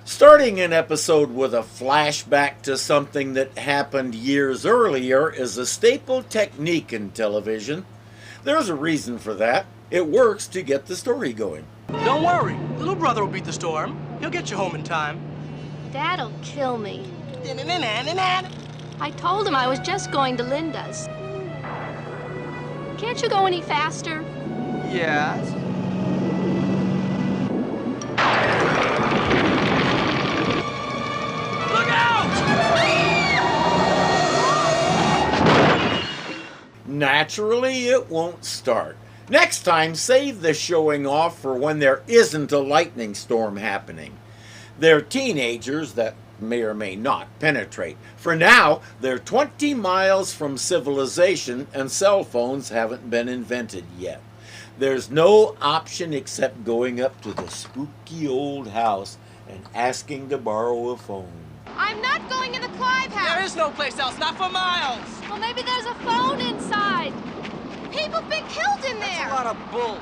Starting an episode with a flashback to something that happened years earlier is a staple technique in television. There's a reason for that. It works to get the story going. Don't worry, little brother will beat the storm. He'll get you home in time. Dad'll kill me. I told him I was just going to Linda's. Can't you go any faster? Yes. Look out! Naturally, it won't start. Next time, save the showing off for when there isn't a lightning storm happening. They're teenagers that may or may not penetrate. For now, they're 20 miles from civilization and cell phones haven't been invented yet. There's no option except going up to the spooky old house and asking to borrow a phone. I'm not going in the Clive House. There is no place else, not for miles. Well, maybe there's a phone inside. People have been killed in there. That's a lot of bull.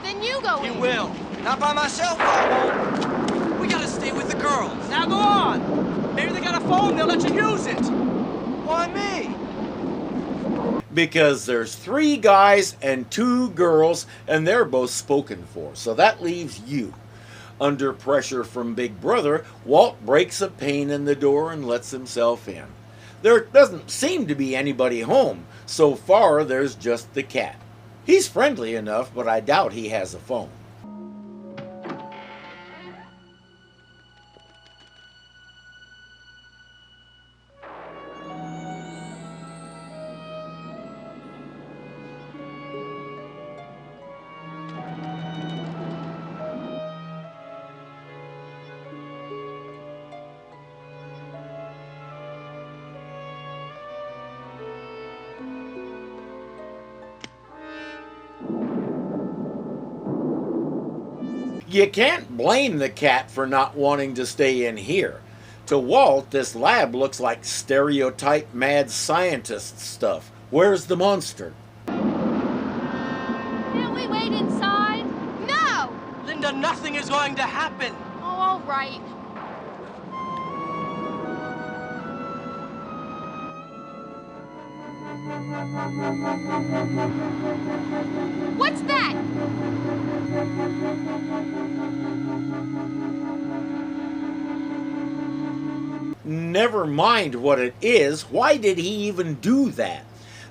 Then you go in. You will. Not by myself, I won't. We gotta stay with the girls. Now go on. Maybe they got a phone, they'll let you use it. Why me? Because there's 3 guys and 2 girls, and they're both spoken for, so that leaves you. Under pressure from Big Brother, Walt breaks a pane in the door and lets himself in. There doesn't seem to be anybody home. So far, there's just the cat. He's friendly enough, but I doubt he has a phone. You can't blame the cat for not wanting to stay in here. To Walt, this lab looks like stereotype mad scientist stuff. Where's the monster? Can't we wait inside? No! Linda, nothing is going to happen. Oh, all right. What's that? Never mind what it is. Why did he even do that?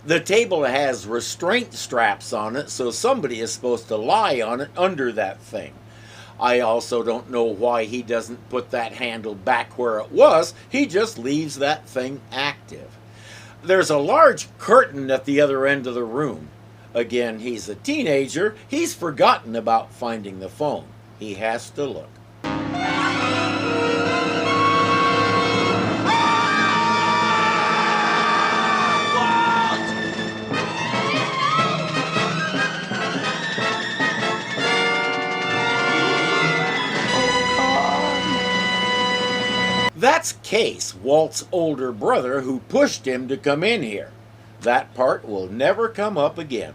The table has restraint straps on it, so somebody is supposed to lie on it under that thing. I also don't know why he doesn't put that handle back where it was. He just leaves that thing active. There's a large curtain at the other end of the room. Again, he's a teenager. He's forgotten about finding the phone. He has to look. That's Case, Walt's older brother, who pushed him to come in here. That part will never come up again.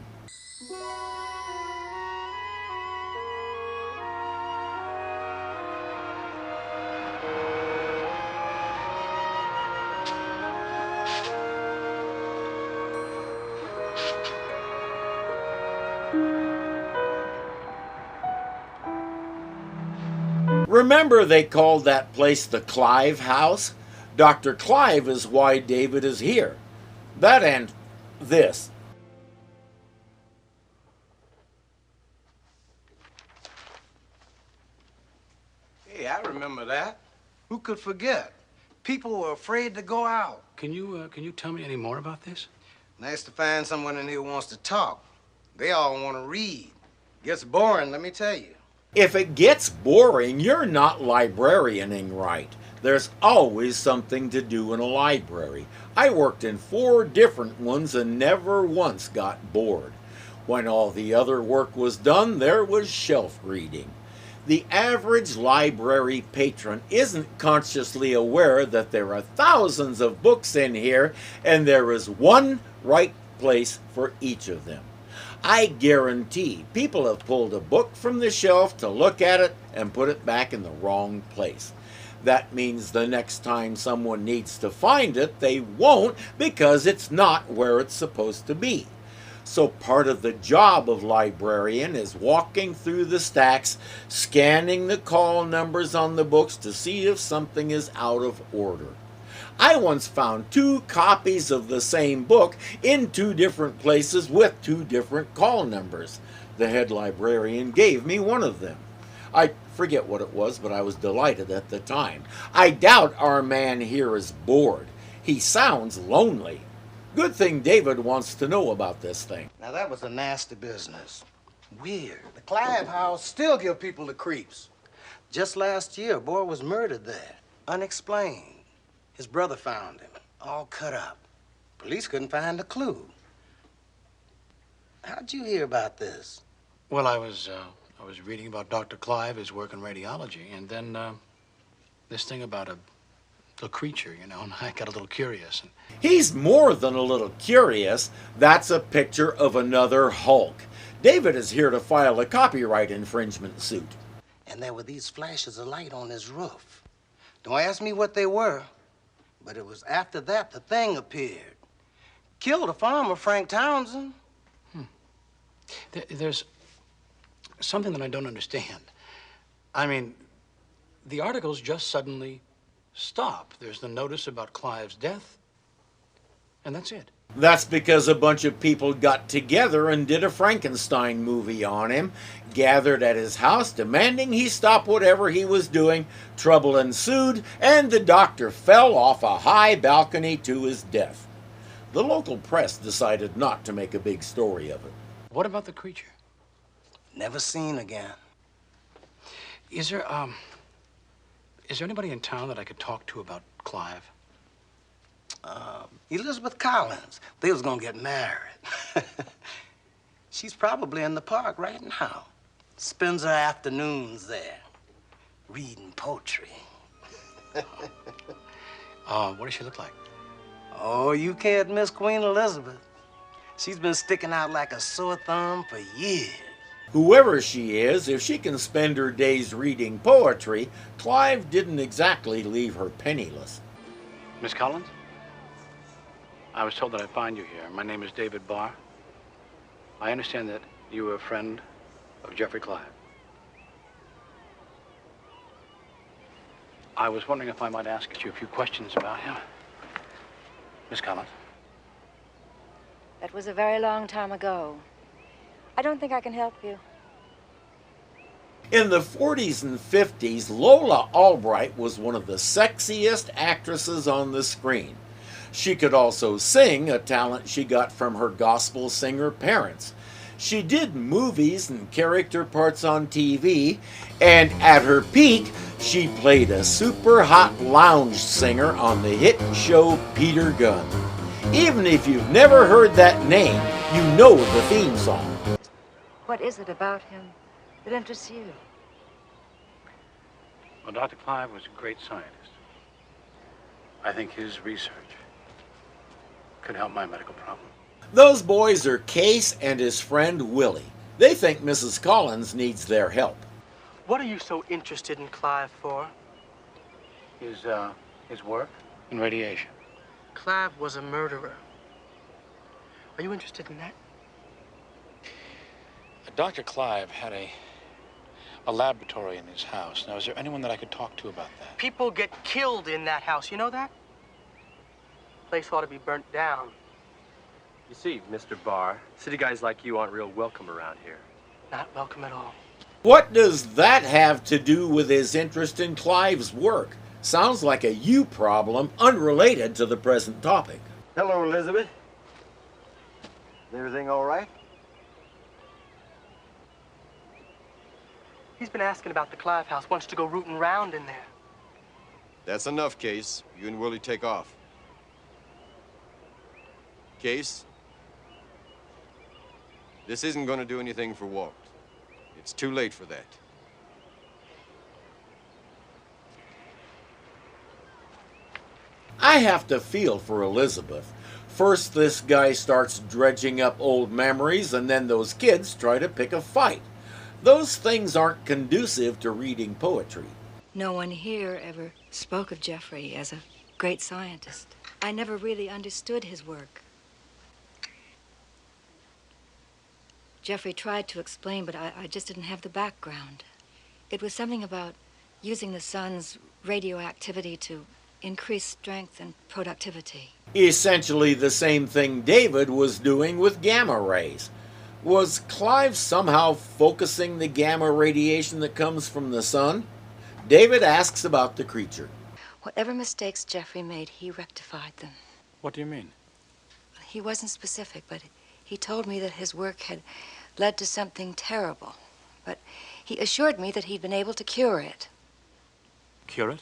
Remember they called that place the Clive House? Dr. Clive is why David is here. That and this. Hey, I remember that. Who could forget? People were afraid to go out. Can you tell me any more about this? Nice to find someone in here who wants to talk. They all want to read. Gets boring, let me tell you. If it gets boring, you're not librarianing right. There's always something to do in a library. I worked in 4 different ones and never once got bored. When all the other work was done, there was shelf reading. The average library patron isn't consciously aware that there are thousands of books in here and there is one right place for each of them. I guarantee people have pulled a book from the shelf to look at it and put it back in the wrong place. That means the next time someone needs to find it, they won't because it's not where it's supposed to be. So part of the job of librarian is walking through the stacks, scanning the call numbers on the books to see if something is out of order. I once found 2 copies of the same book in 2 different places with 2 different call numbers. The head librarian gave me one of them. I forget what it was, but I was delighted at the time. I doubt our man here is bored. He sounds lonely. Good thing David wants to know about this thing. Now, that was a nasty business. Weird. The Clive House still give people the creeps. Just last year, a boy was murdered there, unexplained. His brother found him, all cut up. Police couldn't find a clue. How'd you hear about this? Well, I was reading about Dr. Clive, his work in radiology, and then this thing about a creature, you know, and I got a little curious. And He's more than a little curious. That's a picture of another Hulk. David is here to file a copyright infringement suit. And there were these flashes of light on his roof. Don't ask me what they were, but it was after that the thing appeared. Killed a farmer, Frank Townsend. There's something that I don't understand. I mean, the articles just suddenly stop. There's the notice about Clive's death, and that's it. That's because a bunch of people got together and did a Frankenstein movie on him, gathered at his house demanding he stop whatever he was doing. Trouble ensued, and the doctor fell off a high balcony to his death. The local press decided not to make a big story of it. What about the creature? Never seen again. Is there anybody in town that I could talk to about Clive? Elizabeth Collins. They was gonna get married. She's probably in the park right now. Spends her afternoons there, reading poetry. What does she look like? Oh, you can't miss Queen Elizabeth. She's been sticking out like a sore thumb for years. Whoever she is, if she can spend her days reading poetry, Clive didn't exactly leave her penniless. Miss Collins? I was told that I'd find you here. My name is David Barr. I understand that you were a friend of Jeffrey Clive. I was wondering if I might ask you a few questions about him. Miss Collins? That was a very long time ago. I don't think I can help you. In the 40s and 50s, Lola Albright was one of the sexiest actresses on the screen. She could also sing, a talent she got from her gospel singer parents. She did movies and character parts on TV, and at her peak, she played a super hot lounge singer on the hit show Peter Gunn. Even if you've never heard that name, you know the theme song. What is it about him that interests you? Well, Dr. Clive was a great scientist. I think his research could help my medical problem. Those boys are Case and his friend Willie. They think Mrs. Collins needs their help. What are you so interested in Clive for? His work in radiation. Clive was a murderer. Are you interested in that? Dr. Clive had a laboratory in his house. Now, is there anyone that I could talk to about that? People get killed in that house, you know that? The place ought to be burnt down. You see, Mr. Barr, city guys like you aren't real welcome around here. Not welcome at all. What does that have to do with his interest in Clive's work? Sounds like a you problem unrelated to the present topic. Hello, Elizabeth. Is everything all right? He's been asking about the Clive House, wants to go rooting around in there. That's enough, Case. You and Willie take off. Case, this isn't going to do anything for Walt. It's too late for that. I have to feel for Elizabeth. First, this guy starts dredging up old memories, and then those kids try to pick a fight. Those things aren't conducive to reading poetry. No one here ever spoke of Jeffrey as a great scientist. I never really understood his work. Jeffrey tried to explain, but I just didn't have the background. It was something about using the sun's radioactivity to increase strength and productivity. Essentially the same thing David was doing with gamma rays. Was Clive somehow focusing the gamma radiation that comes from the sun? David asks about the creature. Whatever mistakes Jeffrey made, he rectified them. What do you mean? He wasn't specific, but he told me that his work had led to something terrible. But he assured me that he'd been able to cure it. Cure it?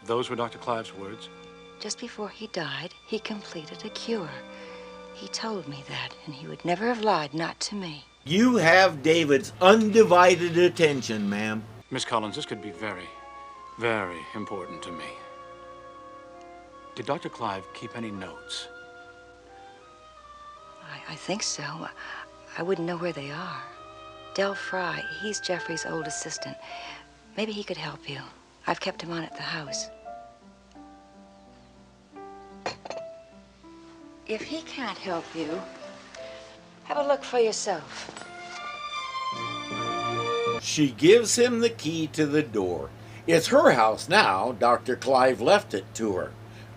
Those were Dr. Clive's words? Just before he died, he completed a cure. He told me that, and he would never have lied, not to me. You have David's undivided attention, ma'am. Miss Collins, this could be very, very important to me. Did Dr. Clive keep any notes? I think so. I wouldn't know where they are. Dell Frye, he's Jeffrey's old assistant. Maybe he could help you. I've kept him on at the house. If he can't help you, have a look for yourself. She gives him the key to the door. It's her house now. Dr. Clive left it to her.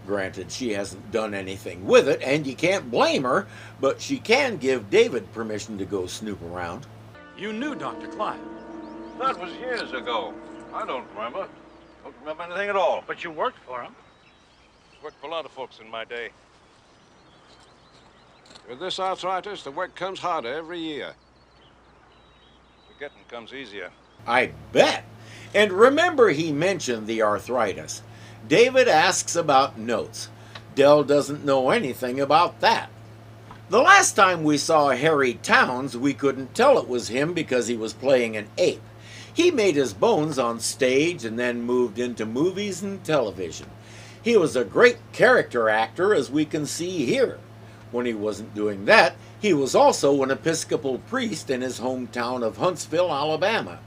Granted, she hasn't done anything with it, and you can't blame her, but she can give David permission to go snoop around. You knew Dr. Clive. That was years ago. I don't remember. Don't remember anything at all. But you worked for him. Worked for a lot of folks in my day. With this arthritis, the work comes harder every year. Forgetting comes easier. I bet. And remember he mentioned the arthritis. David asks about notes. Dell doesn't know anything about that. The last time we saw Harry Towns, we couldn't tell it was him because he was playing an ape. He made his bones on stage and then moved into movies and television. He was a great character actor, as we can see here. When he wasn't doing that, he was also an Episcopal priest in his hometown of Huntsville, Alabama.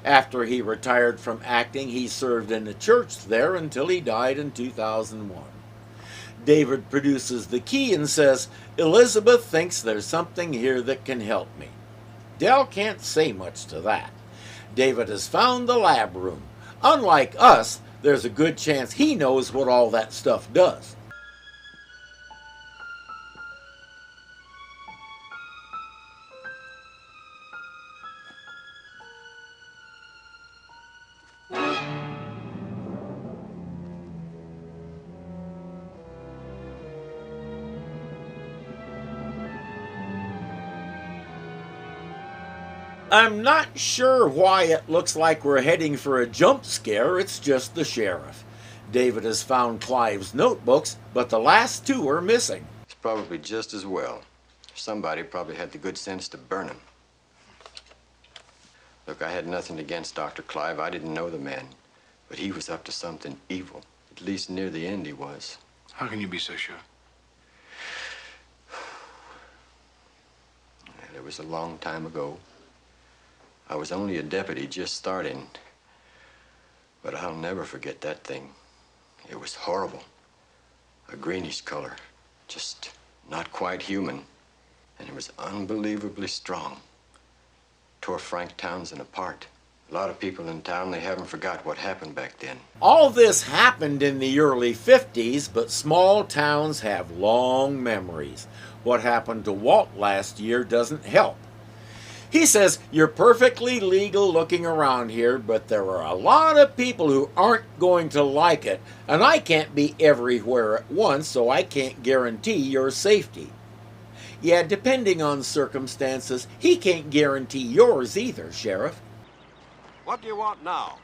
After he retired from acting, he served in the church there until he died in 2001. David produces the key and says, Elizabeth thinks there's something here that can help me. Dell can't say much to that. David has found the lab room. Unlike us, there's a good chance he knows what all that stuff does. I'm not sure why it looks like we're heading for a jump scare. It's just the sheriff. David has found Clive's notebooks, but the last two are missing. It's probably just as well. Somebody probably had the good sense to burn him. Look, I had nothing against Dr. Clive. I didn't know the man. But he was up to something evil. At least near the end he was. How can you be so sure? It was a long time ago. I was only a deputy just starting. But I'll never forget that thing. It was horrible. A greenish color. Just not quite human. And it was unbelievably strong. Tore Frank Townsend apart. A lot of people in town, they haven't forgot what happened back then. All this happened in the early 50s, but small towns have long memories. What happened to Walt last year doesn't help. He says, you're perfectly legal looking around here, but there are a lot of people who aren't going to like it, and I can't be everywhere at once, so I can't guarantee your safety. Yeah, depending on circumstances, he can't guarantee yours either, Sheriff. What do you want now?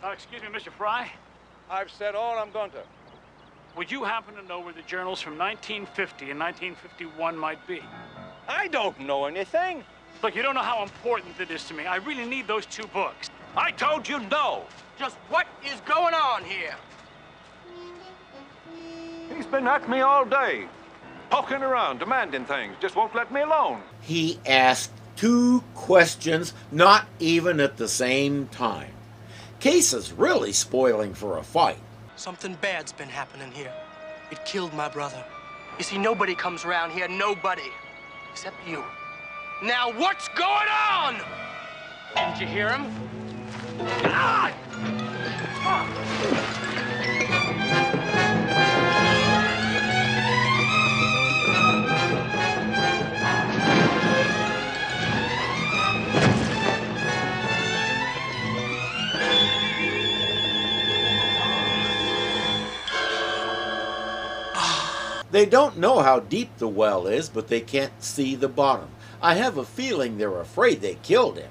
Excuse me, Mr. Frye? I've said all I'm going to. Would you happen to know where the journals from 1950 and 1951 might be? I don't know anything. Look, you don't know how important it is to me. I really need those two books. I told you no. Just what is going on here? He's been at me all day. Poking around, demanding things. Just won't let me alone. He asked 2 questions, not even at the same time. Case is really spoiling for a fight. Something bad's been happening here. It killed my brother. You see, nobody comes around here, nobody. Except you. Now what's going on? Didn't you hear him? Ah! They don't know how deep the well is, but they can't see the bottom. I have a feeling they're afraid they killed him.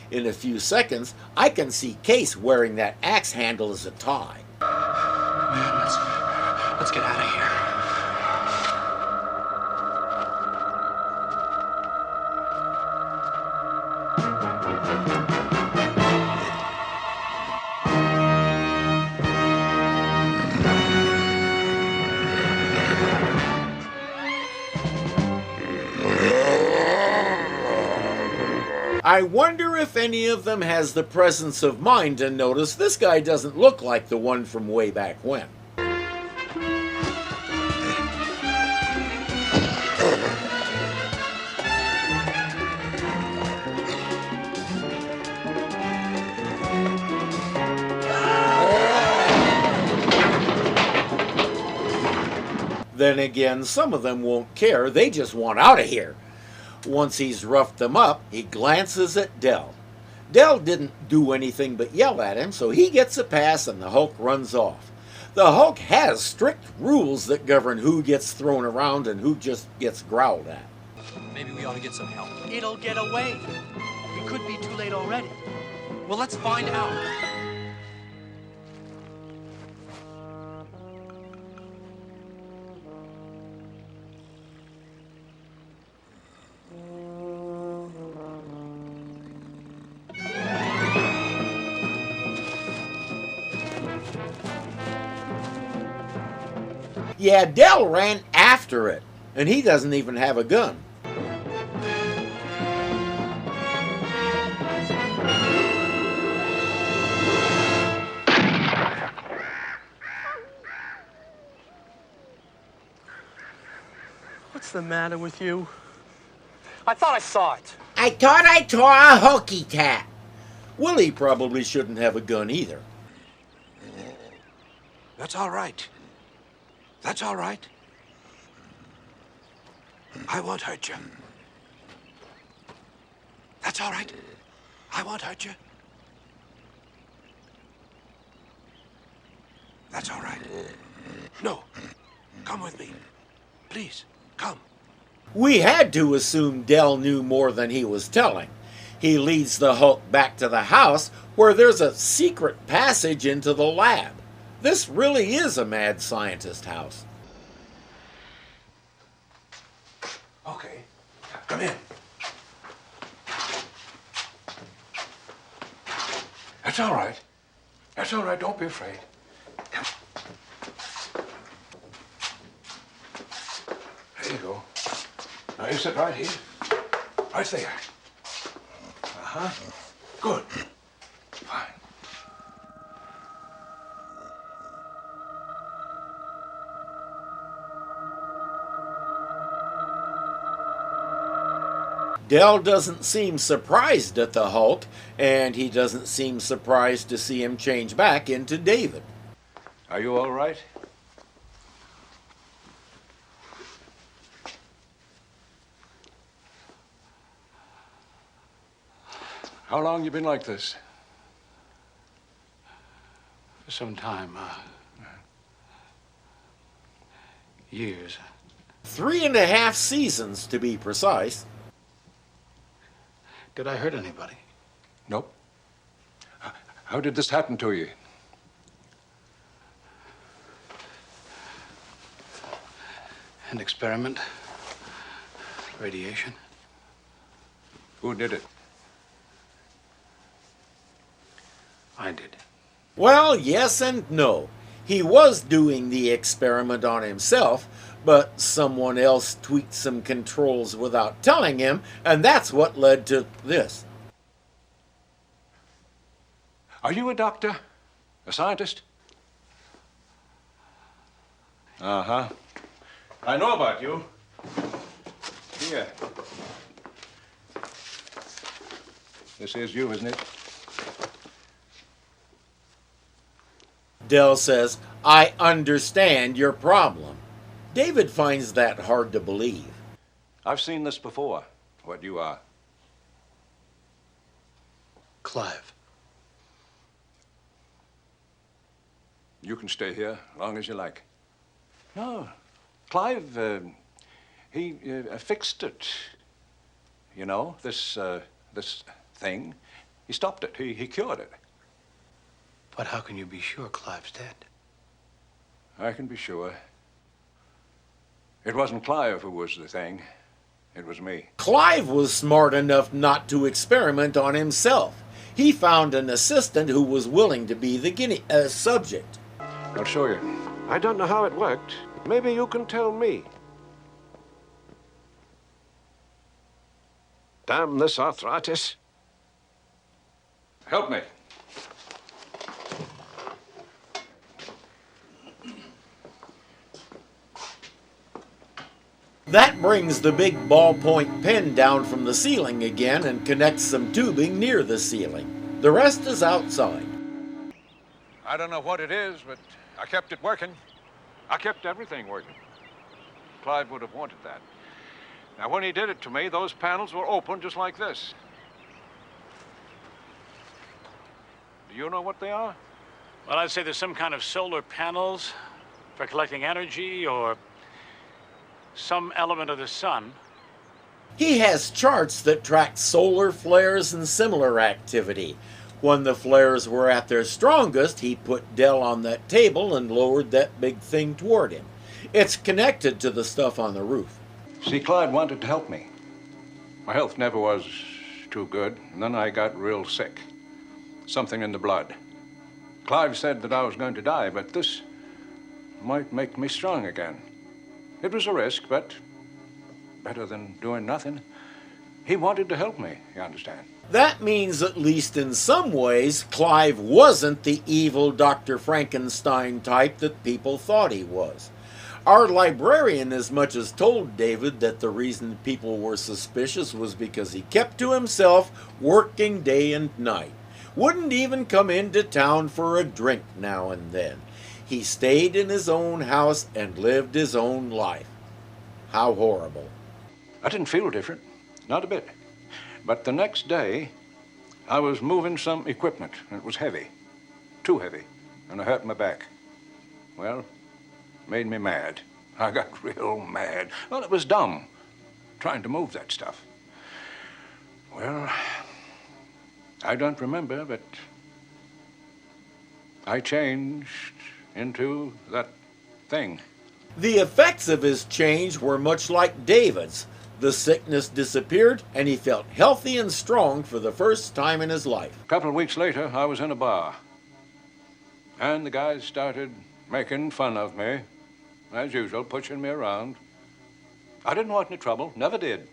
In a few seconds, I can see Case wearing that axe handle as a tie. Man, let's get out of here. I wonder if any of them has the presence of mind to notice this guy doesn't look like the one from way back when. Then again, some of them won't care, they just want out of here. Once he's roughed them up, he glances at Dell. Dell didn't do anything but yell at him, so he gets a pass and the Hulk runs off. The Hulk has strict rules that govern who gets thrown around and who just gets growled at. Maybe we ought to get some help. It'll get away. We could be too late already. Well, let's find out. Yeah, Dell ran after it, and he doesn't even have a gun. What's the matter with you? I thought I saw it. I thought I saw a hokey tat. Willie probably shouldn't have a gun either. That's all right. That's all right. I won't hurt you. That's all right. I won't hurt you. That's all right. No. Come with me. Please, come. We had to assume Dell knew more than he was telling. He leads the Hulk back to the house where there's a secret passage into the lab. This really is a mad scientist house. Okay. Come in. That's all right. That's all right. Don't be afraid. Come. There you go. Now you sit right here. Right there. Uh-huh. Good. Fine. Dell doesn't seem surprised at the Hulk, and he doesn't seem surprised to see him change back into David. Are you all right? How long you been like this? For some time, years. 3.5 seasons, to be precise. Did I hurt anybody? Nope. How did this happen to you? An experiment. Radiation. Who did it? I did. Well, yes and no. He was doing the experiment on himself, but someone else tweaked some controls without telling him, and that's what led to this. Are you a doctor? A scientist? Uh-huh. I know about you. Here. This is you, isn't it? Dell says, I understand your problem. David finds that hard to believe. I've seen this before, what you are. Clive. You can stay here as long as you like. No, Clive, he fixed it. You know, this thing. He stopped it. He cured it. But how can you be sure Clive's dead? I can be sure. It wasn't Clive who was the thing. It was me. Clive was smart enough not to experiment on himself. He found an assistant who was willing to be the subject. I'll show you. I don't know how it worked. Maybe you can tell me. Damn this arthritis. Help me. That brings the big ballpoint pen down from the ceiling again and connects some tubing near the ceiling. The rest is outside. I don't know what it is, but I kept it working. I kept everything working. Clive would have wanted that. Now, when he did it to me, those panels were open just like this. Do you know what they are? Well, I'd say there's some kind of solar panels for collecting energy or some element of the sun. He has charts that track solar flares and similar activity. When the flares were at their strongest, he put Dell on that table and lowered that big thing toward him. It's connected to the stuff on the roof. See, Clive wanted to help me. My health never was too good, and then I got real sick. Something in the blood. Clive said that I was going to die, but this might make me strong again. It was a risk, but better than doing nothing. He wanted to help me, you understand? That means, at least in some ways, Clive wasn't the evil Dr. Frankenstein type that people thought he was. Our librarian as much as told David that the reason people were suspicious was because he kept to himself, working day and night. Wouldn't even come into town for a drink now and then. He stayed in his own house and lived his own life. How horrible. I didn't feel different, not a bit. But the next day, I was moving some equipment, and it was heavy, too heavy, and I hurt my back. Well, made me mad. I got real mad. Well, it was dumb, trying to move that stuff. Well, I don't remember, but I changed into that thing. The effects of his change were much like David's. The sickness disappeared, and he felt healthy and strong for the first time in his life. A couple of weeks later, I was in a bar, and the guys started making fun of me, as usual, pushing me around. I didn't want any trouble, never did,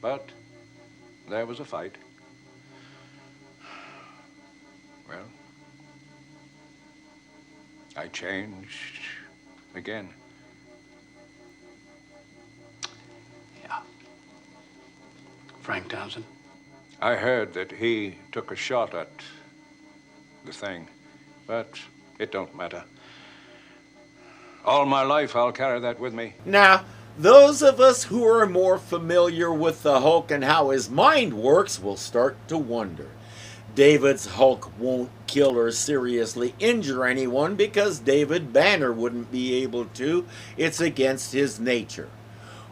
but there was a fight. Well, I changed again. Yeah. Frank Townsend? I heard that he took a shot at the thing, but it don't matter. All my life, I'll carry that with me. Now, those of us who are more familiar with the Hulk and how his mind works will start to wonder. David's Hulk won't kill or seriously injure anyone because David Banner wouldn't be able to. It's against his nature.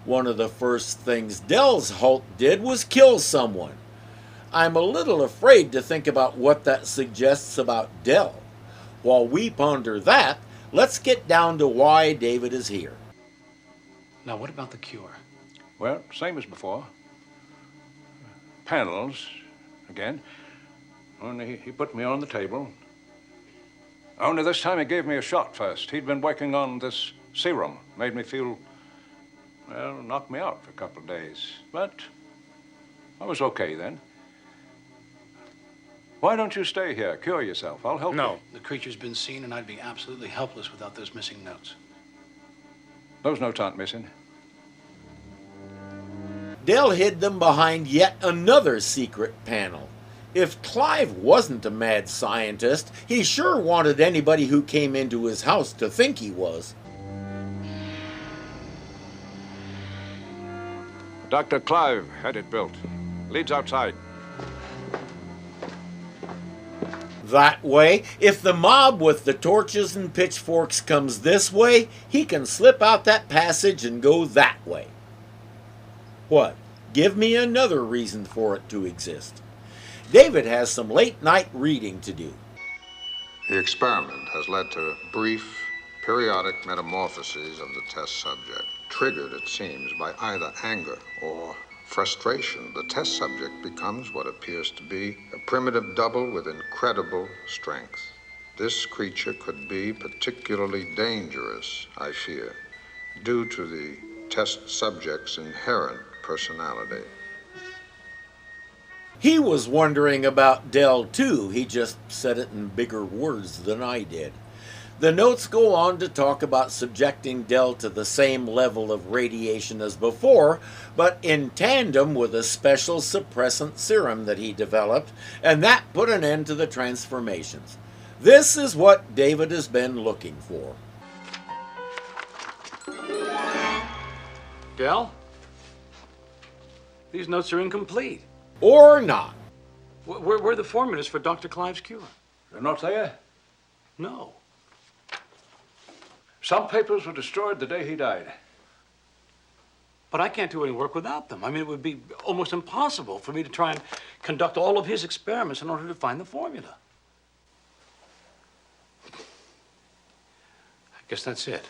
One of the first things Dell's Hulk did was kill someone. I'm a little afraid to think about what that suggests about Dell. While we ponder that, let's get down to why David is here. Now, what about the cure? Well, same as before. Panels, again. Only he put me on the table. Only this time he gave me a shot first. He'd been working on this serum. Made me feel, well, knocked me out for a couple of days. But I was okay then. Why don't you stay here? Cure yourself. I'll help you. No. The creature's been seen, and I'd be absolutely helpless without those missing notes. Those notes aren't missing. Dell hid them behind yet another secret panel. If Clive wasn't a mad scientist, he sure wanted anybody who came into his house to think he was. Dr. Clive had it built. Leads outside. That way, if the mob with the torches and pitchforks comes this way, he can slip out that passage and go that way. What? Give me another reason for it to exist. David has some late-night reading to do. The experiment has led to brief, periodic metamorphoses of the test subject, triggered, it seems, by either anger or frustration. The test subject becomes what appears to be a primitive double with incredible strength. This creature could be particularly dangerous, I fear, due to the test subject's inherent personality. He was wondering about Dell too, he just said it in bigger words than I did. The notes go on to talk about subjecting Dell to the same level of radiation as before, but in tandem with a special suppressant serum that he developed, and that put an end to the transformations. This is what David has been looking for. Dell? These notes are incomplete. Or not. Where are the formulas for Dr. Clive's cure? They're not there? No. Some papers were destroyed the day he died. But I can't do any work without them. I mean, it would be almost impossible for me to try and conduct all of his experiments in order to find the formula. I guess that's it.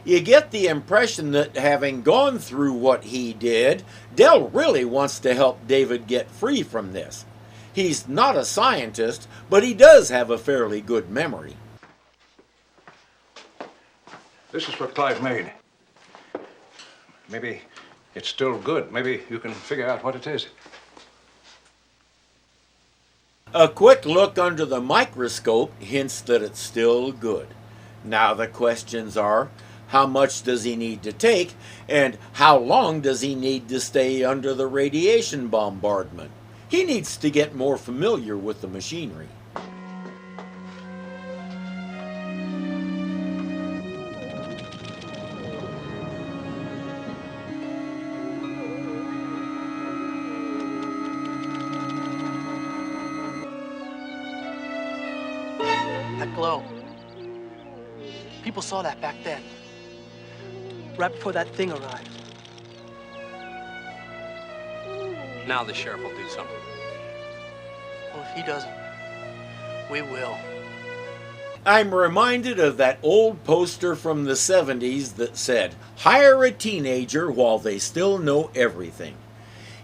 You get the impression that having gone through what he did, Dell really wants to help David get free from this. He's not a scientist, but he does have a fairly good memory. This is what Clive made. Maybe it's still good. Maybe you can figure out what it is. A quick look under the microscope hints that it's still good. Now the questions are, how much does he need to take, and how long does he need to stay under the radiation bombardment? He needs to get more familiar with the machinery. That glow. People saw that back then. Right before that thing arrived. Now the sheriff will do something. Well, if he doesn't, we will. I'm reminded of that old poster from the 70s that said, "Hire a teenager while they still know everything."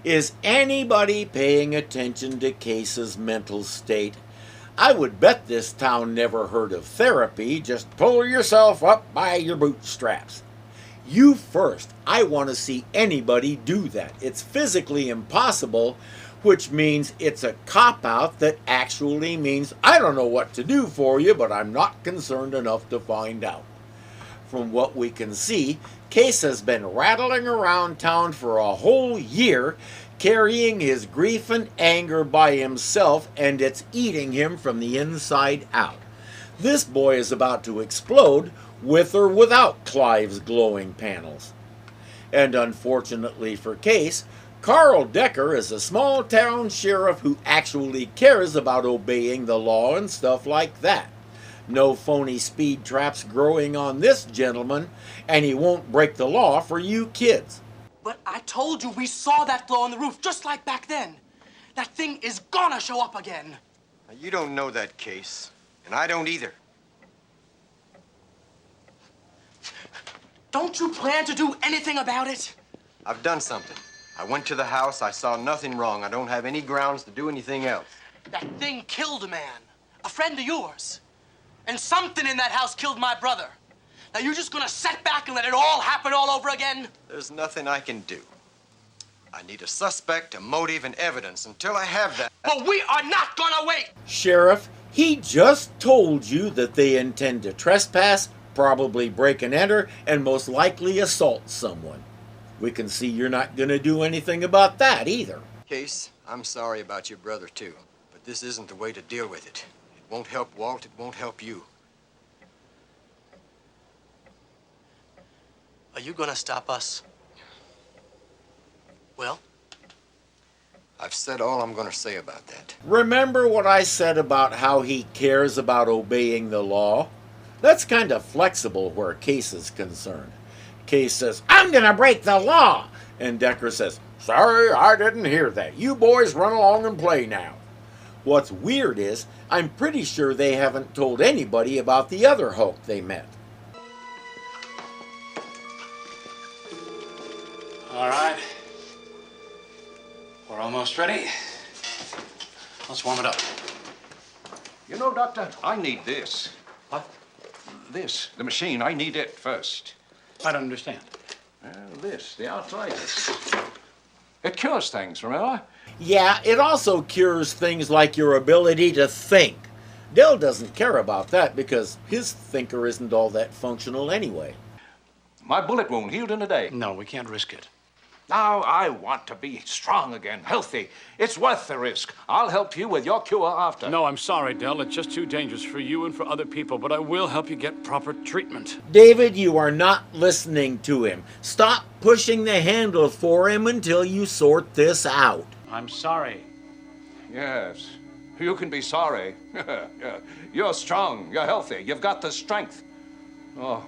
Is anybody paying attention to Case's mental state? I would bet this town never heard of therapy. Just pull yourself up by your bootstraps. You first. I want to see anybody do that. It's physically impossible, which means it's a cop-out that actually means I don't know what to do for you, but I'm not concerned enough to find out. From what we can see, Case has been rattling around town for a whole year, carrying his grief and anger by himself, and it's eating him from the inside out. This boy is about to explode, with or without Clive's glowing panels. And unfortunately for Case, Carl Decker is a small town sheriff who actually cares about obeying the law and stuff like that. No phony speed traps growing on this gentleman, and he won't break the law for you kids. But I told you we saw that glow on the roof, just like back then. That thing is gonna show up again. Now, you don't know that Case, and I don't either. Don't you plan to do anything about it? I've done something. I went to the house. I saw nothing wrong. I don't have any grounds to do anything else. That thing killed a man, a friend of yours. And something in that house killed my brother. Now you just gonna sit back and let it all happen all over again? There's nothing I can do. I need a suspect, a motive, and evidence. Until I have that... But we are not gonna wait! Sheriff, he just told you that they intend to trespass, probably break and enter, and most likely assault someone. We can see you're not going to do anything about that either. Case, I'm sorry about your brother, too. But this isn't the way to deal with it. It won't help Walt, it won't help you. Are you gonna stop us? Well? I've said all I'm going to say about that. Remember what I said about how he cares about obeying the law? That's kind of flexible where Case is concerned. Case says, I'm going to break the law. And Decker says, sorry, I didn't hear that. You boys run along and play now. What's weird is, I'm pretty sure they haven't told anybody about the other Hulk they met. All right. We're almost ready. Let's warm it up. You know, Doctor, I need this. What? This, the machine, I need it first. I don't understand. Well, the arthritis. It cures things, remember? Yeah, it also cures things like your ability to think. Dell doesn't care about that because his thinker isn't all that functional anyway. My bullet wound healed in a day. No, we can't risk it. Now, I want to be strong again, healthy. It's worth the risk. I'll help you with your cure after. No, I'm sorry, Dell. It's just too dangerous for you and for other people, but I will help you get proper treatment. David, you are not listening to him. Stop pushing the handle for him until you sort this out. I'm sorry. Yes, you can be sorry. Yeah. You're strong, you're healthy, you've got the strength. Oh,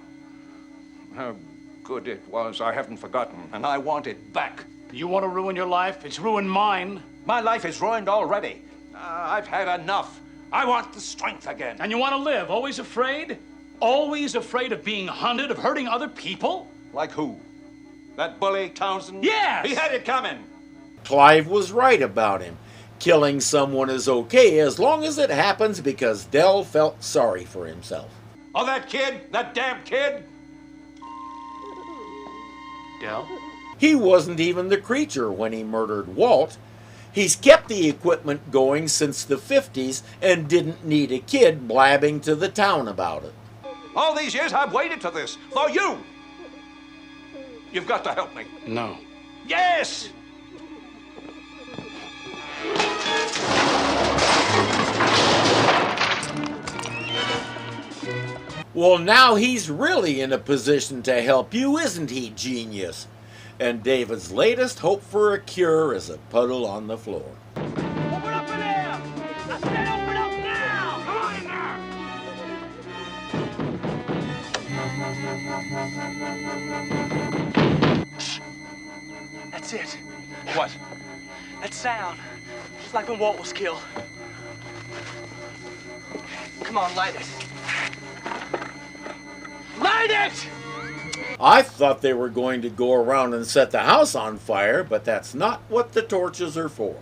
how good it was. I haven't forgotten, and I want it back. You want to ruin your life? It's ruined mine. My life is ruined already. I've had enough. I want the strength again. And you want to live, always afraid? Always afraid of being hunted, of hurting other people? Like who? That bully Townsend? Yes! He had it coming. Clive was right about him. Killing someone is okay as long as it happens because Dell felt sorry for himself. Oh, that kid? That damn kid? Dell? He wasn't even the creature when he murdered Walt. He's kept the equipment going since the 50s and didn't need a kid blabbing to the town about it. All these years I've waited for this. For you. You've got to help me. No. Yes! Well, now he's really in a position to help you, isn't he, genius? And David's latest hope for a cure is a puddle on the floor. Open up in there! I said open up now! Come on in there! That's it. What? That sound. Just like when Walt was killed. Come on, light it. Light it! I thought they were going to go around and set the house on fire, but that's not what the torches are for.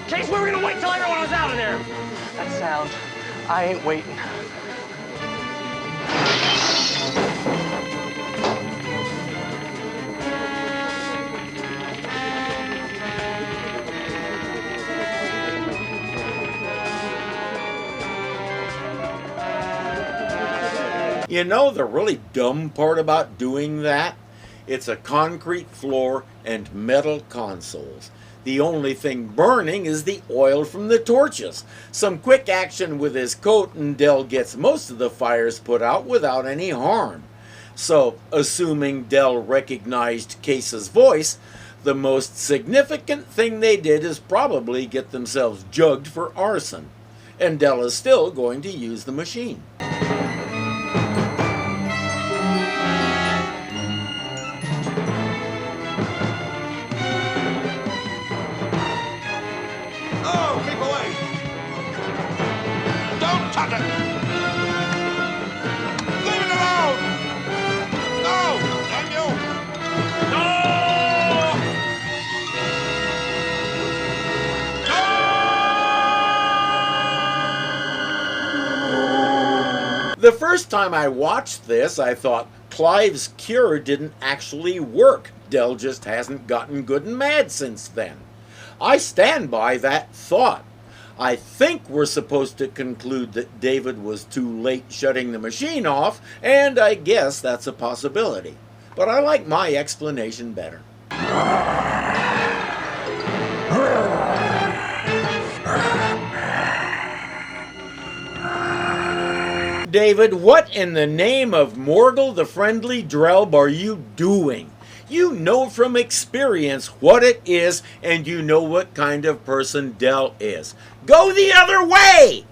Case, we were gonna wait till everyone was out of there. That sound, I ain't waiting. You know the really dumb part about doing that? It's a concrete floor and metal consoles. The only thing burning is the oil from the torches. Some quick action with his coat and Dell gets most of the fires put out without any harm. So, assuming Dell recognized Case's voice, the most significant thing they did is probably get themselves jugged for arson. And Dell is still going to use the machine. The first time I watched this, I thought Clive's cure didn't actually work. Dell just hasn't gotten good and mad since then. I stand by that thought. I think we're supposed to conclude that David was too late shutting the machine off, and I guess that's a possibility. But I like my explanation better. David, what in the name of Morgul the Friendly Drelb are you doing? You know from experience what it is, and you know what kind of person Dell is. Go the other way!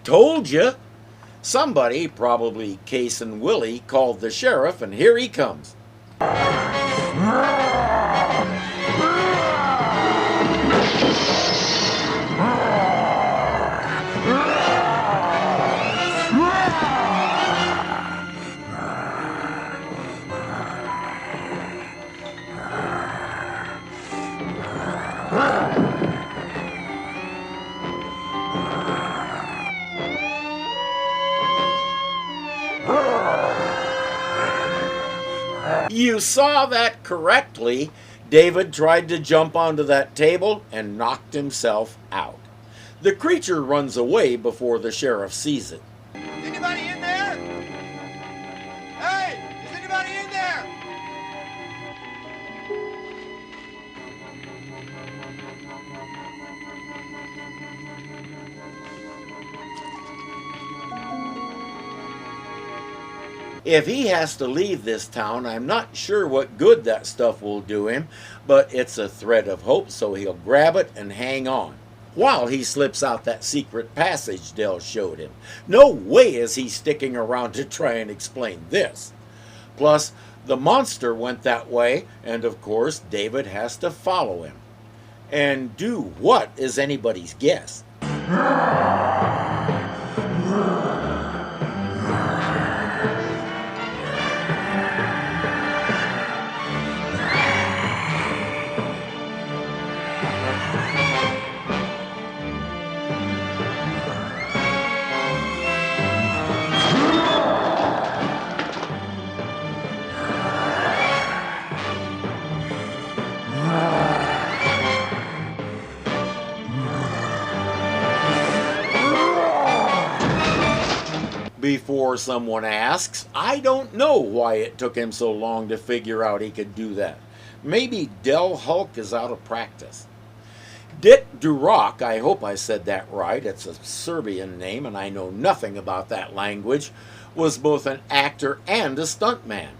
Told you. Somebody, probably Case and Willie, called the sheriff, and here he comes. You saw that correctly. David tried to jump onto that table and knocked himself out. The creature runs away before the sheriff sees it. Anybody in there? Hey, is anybody in there? If he has to leave this town, I'm not sure what good that stuff will do him, but it's a thread of hope, so he'll grab it and hang on, while he slips out that secret passage Dell showed him. No way is he sticking around to try and explain this. Plus, the monster went that way, and of course, David has to follow him. And do what is anybody's guess. Before someone asks, I don't know why it took him so long to figure out he could do that. Maybe Dell Hulk is out of practice. Dick Durock, I hope I said that right, it's a Serbian name and I know nothing about that language, was both an actor and a stuntman.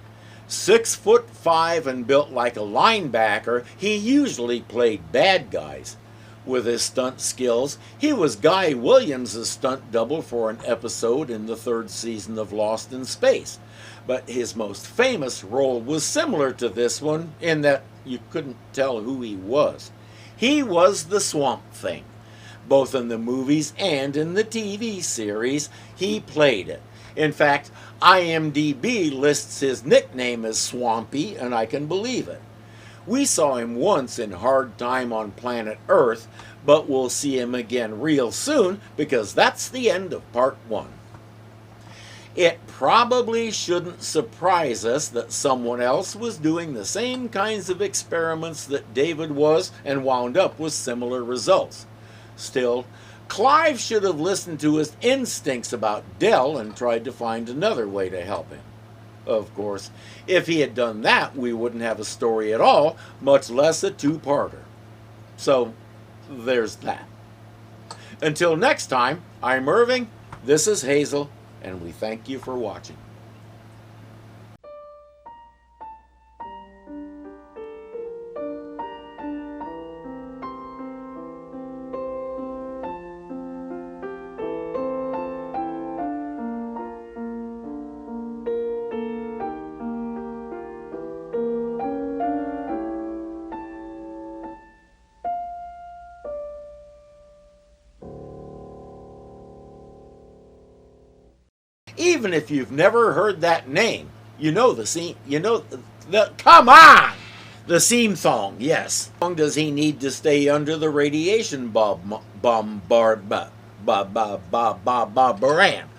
6'5" and built like a linebacker, he usually played bad guys. With his stunt skills, he was Guy Williams' stunt double for an episode in the 3rd season of Lost in Space. But his most famous role was similar to this one in that you couldn't tell who he was. He was the Swamp Thing. Both in the movies and in the TV series, he played it. In fact, IMDb lists his nickname as Swampy, and I can believe it. We saw him once in Hard Time on Planet Earth, but we'll see him again real soon because that's the end of part 1. It probably shouldn't surprise us that someone else was doing the same kinds of experiments that David was and wound up with similar results. Still, Clive should have listened to his instincts about Dell and tried to find another way to help him. Of course, if he had done that, we wouldn't have a story at all, much less a 2-parter. So, there's that. Until next time, I'm Irving, this is Hazel, and we thank you for watching. Even if you've never heard that name, you know the scene, you know the come on! The seam thong, yes. How long does he need to stay under the radiation bombardment?